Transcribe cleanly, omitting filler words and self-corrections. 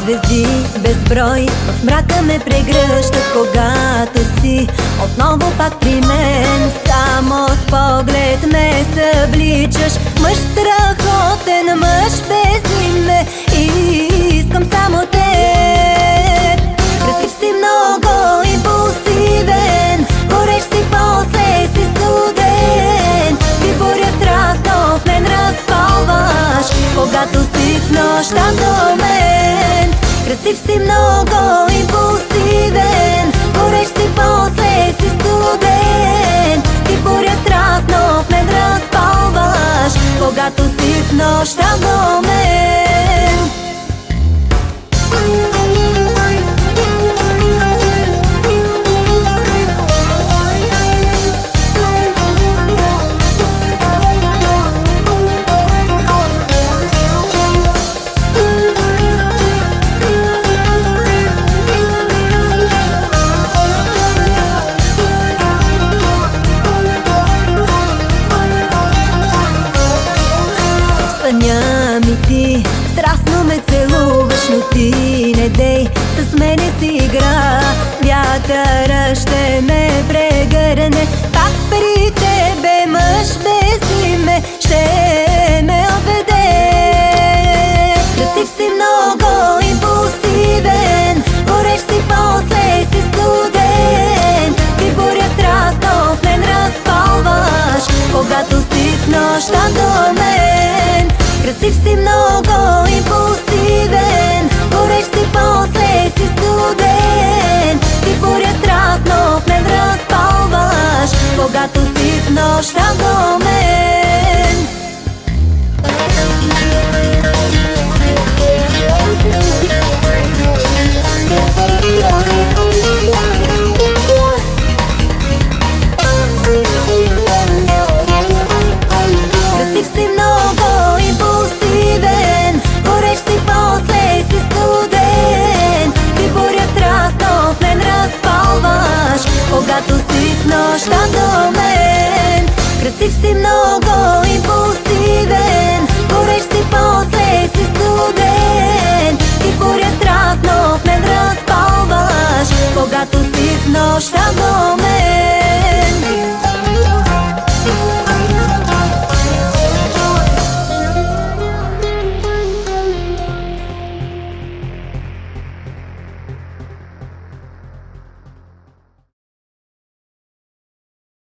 Звезди безброй в мрака ме прегръщат, когато си отново пак при мен. Само с поглед ме събличаш, мъж страхотен, мъж без име, и искам само теб. Красив си, много импулсивен, горещ си, после си студен. Ти буря страстно в мен разпалваш, когато си в нощта до мен. Красив си, много импулсивен, горещ си, после си студен. Ти буря страстно в мен разпалваш, когато си в нощта до мен. Ми ти страстно ме целуваш, но ти не дей с мене си игра. Вятъра ще ме прегърне, пак при тебе мъж без име ще ме отведе. Красив си, много импулсивен, горещ си, после си студен. Ти буря страстно в мен разпалваш, когато си в нощта до мен. Красив си, много импулсивен, горещ си, после си студен. Ти буря страстно в мен разпалваш, когато си в нощта до мен. Красив си, много импулсивен, горещ си, после си студен. Ти буря страстно в мен разпалваш, когато си в нощта до мен. Красив си, много импулсивен, горещ си, после си студен. Ти буря страстно в мен разпалваш, когато си в нощта до мен.